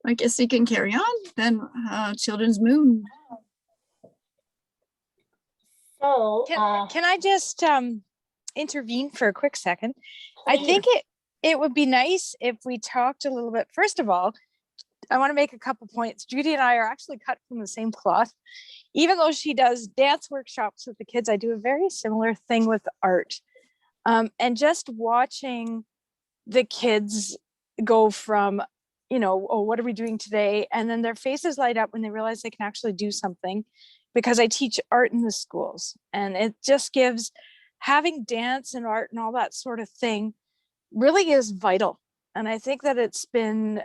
I guess you can carry on then. Children's Moon. So can I just intervene for a quick second? please. I think it would be nice if we talked a little bit. First of all, I want to make a couple points. Judy and I are actually cut from the same cloth. Even though she does dance workshops with the kids, I do a very similar thing with art. And just watching the kids go from, oh, what are we doing today? And then their faces light up when they realize they can actually do something, because I teach art in the schools. And it just gives, having dance and art and all that sort of thing really is vital. And I think that it's been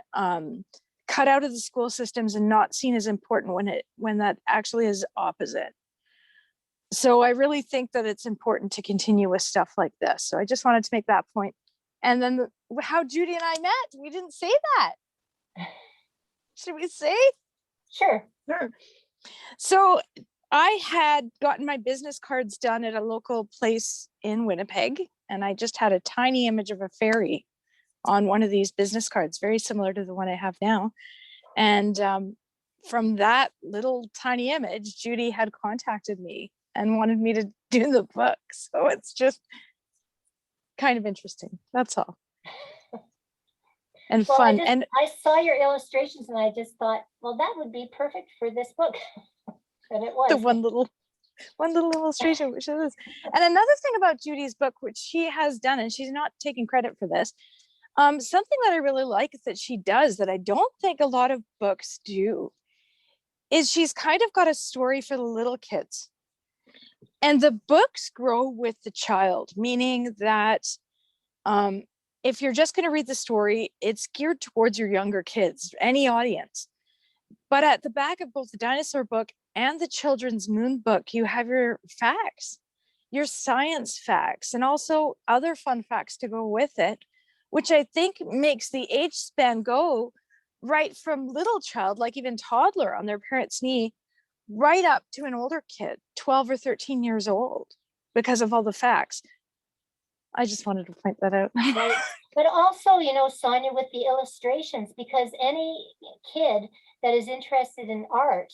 cut out of the school systems and not seen as important when that actually is opposite. So I really think that it's important to continue with stuff like this. So I just wanted to make that point. And then how Judy and I met, we didn't say that. Should we say? Sure. So I had gotten my business cards done at a local place in Winnipeg, and I just had a tiny image of a fairy on one of these business cards, very similar to the one I have now. And from that little tiny image, Judy had contacted me and wanted me to do the book. So it's just kind of interesting. That's all. And well, fun. I saw your illustrations and I just thought, well, that would be perfect for this book. And it was. The one little illustration, which it is. And another thing about Judy's book, which she has done, and she's not taking credit for this, something that I really like that she does that I don't think a lot of books do, is she's kind of got a story for the little kids. And the books grow with the child, meaning that if you're just going to read the story, it's geared towards your younger kids, any audience. But at the back of both the dinosaur book and the Children's Moon book, you have your facts, your science facts, and also other fun facts to go with it, which I think makes the age span go right from little child, like even toddler on their parent's knee, right up to an older kid, 12 or 13 years old, because of all the facts. I just wanted to point that out. Right. But also, Sonia, with the illustrations, because any kid that is interested in art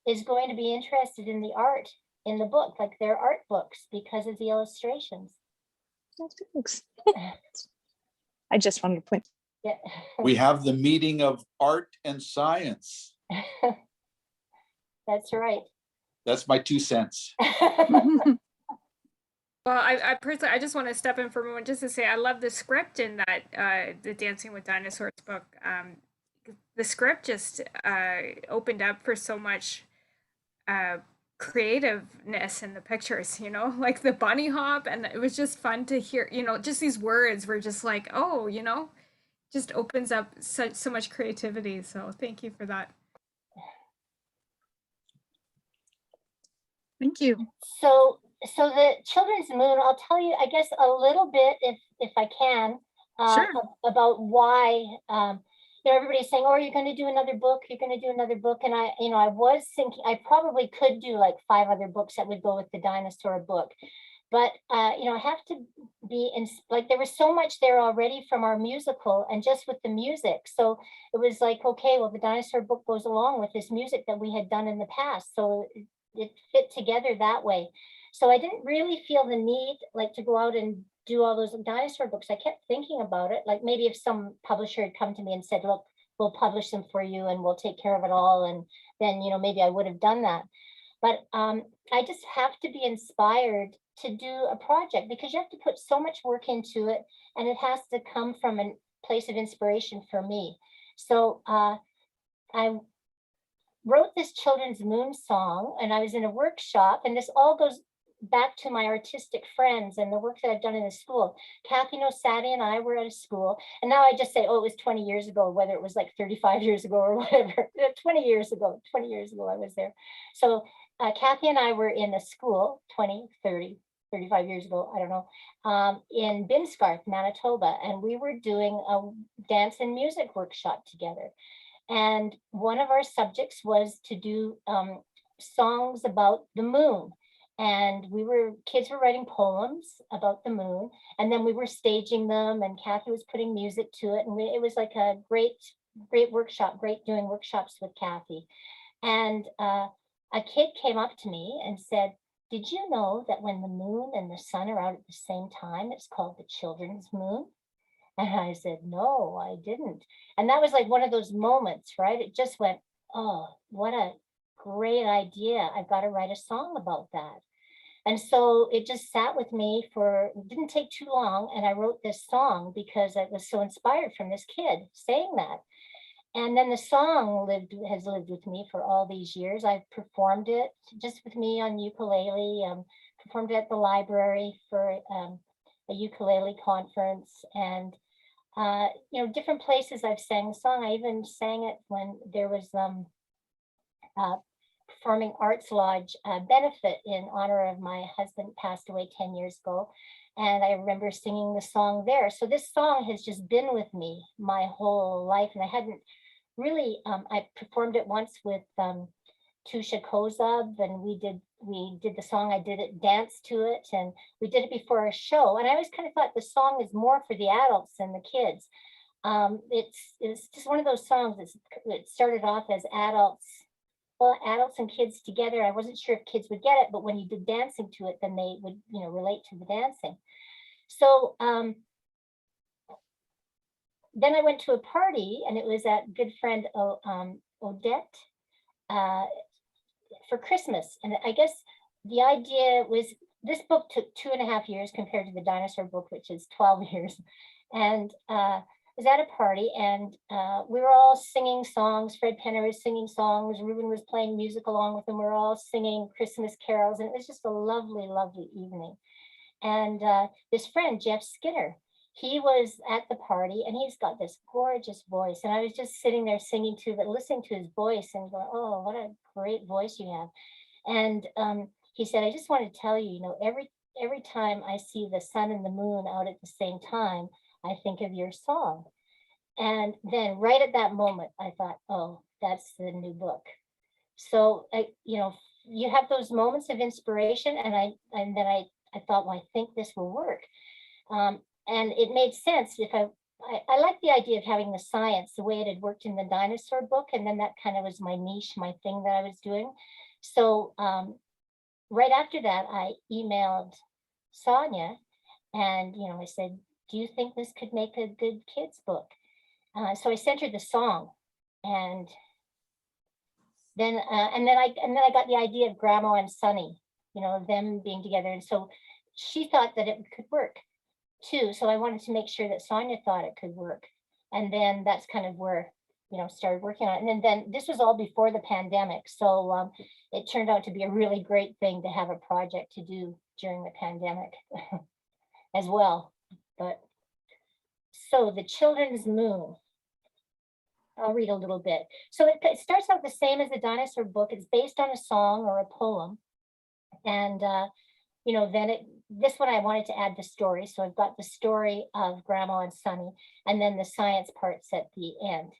is going to be interested in the art in the book, like their art books, because of the illustrations. Thanks. I just wanted to point. Yeah. We have the meeting of art and science. That's right. That's my 2 cents. Well, I personally, I just want to step in for a moment just to say I love the script in that the Dancing with Dinosaurs book. The script just opened up for so much creativeness in the pictures, like the bunny hop, and it was just fun to hear, just these words were just like, oh, just opens up so much creativity. So thank you for that. Thank you. So the Children's Moon, I'll tell you, I guess, a little bit, if I can, Sure. about why, everybody's saying, oh, you're going to do another book, you're going to do another book. And I was thinking I probably could do like 5 other books that would go with the dinosaur book. But, I have to be in, like, there was so much there already from our musical and just with the music. So it was like, okay, well, the dinosaur book goes along with this music that we had done in the past. So it fit together that way. So I didn't really feel the need like to go out and do all those dinosaur books. I kept thinking about it, like maybe if some publisher had come to me and said, look, we'll publish them for you and we'll take care of it all, and then maybe I would have done that. But I just have to be inspired to do a project, because you have to put so much work into it, and it has to come from a place of inspiration for me. So I wrote this Children's Moon song, and I was in a workshop, and this all goes back to my artistic friends and the work that I've done in the school. Kathy Nosati and I were at a school, and now I just say, oh, it was 20 years ago, whether it was like 35 years ago or whatever. 20 years ago I was there. So Kathy and I were in a school 20, 30, 35 years ago, I don't know, in Binscarth, Manitoba, and we were doing a dance and music workshop together. And one of our subjects was to do songs about the moon. And kids were writing poems about the moon, and then we were staging them, and Kathy was putting music to it. And it was like a great great workshop, great doing workshops with Kathy. And a kid came up to me and said, did you know that when the moon and the sun are out at the same time, it's called the children's moon? And I said, no, I didn't. And that was like one of those moments, right? It just went, oh, what a great idea. I've got to write a song about that. And so it just sat with me for, it didn't take too long. And I wrote this song because I was so inspired from this kid saying that. And then the song has lived with me for all these years. I've performed it just with me on ukulele, performed it at the library for a ukulele conference, and you know, different places I've sang the song. I even sang it when there was Performing Arts Lodge benefit in honor of my husband, passed away 10 years ago. And I remember singing the song there. So this song has just been with me my whole life. And I hadn't really, I performed it once with Tusha Kozub, and we did the song, I did it, danced to it, and we did it before a show. And I always kind of thought the song is more for the adults than the kids. It's just one of those songs it started off as adults, well, adults and kids together. I wasn't sure if kids would get it, but when you did dancing to it, then they would, you know, relate to the dancing. So then I went to a party, and it was at good friend Odette for Christmas. And I guess the idea was, this book took 2.5 years compared to the dinosaur book, which is 12 years. And was at a party, and we were all singing songs. Fred Penner was singing songs. Ruben was playing music along with them. We were all singing Christmas carols, and it was just a lovely, lovely evening. And this friend, Jeff Skinner, he was at the party, and he's got this gorgeous voice. And I was just sitting there singing to, but listening to his voice and going, oh, what a great voice you have. And he said, I just want to tell you, you know, every time I see the sun and the moon out at the same time, I think of your song. And then right at that moment, I thought, oh, that's the new book. So, you know, you have those moments of inspiration, and then I thought, well, I think this will work. And it made sense. If I like the idea of having the science the way it had worked in the dinosaur book, and then that kind of was my niche, my thing that I was doing. So right after that, I emailed Sonia, and, you know, I said, do you think this could make a good kids book? So I sent her the song, and then I got the idea of Grandma and Sonny, you know, them being together. And so she thought that it could work too. So I wanted to make sure that Sonia thought it could work. And then that's kind of where, you know, started working on it. And then this was all before the pandemic. So it turned out to be a really great thing to have a project to do during the pandemic as well. But so the children's moon, I'll read a little bit. So it starts out the same as the dinosaur book. It's based on a song or a poem. And, you know, then this one I wanted to add the story. So I've got the story of Grandma and Sonny, and then the science parts at the end.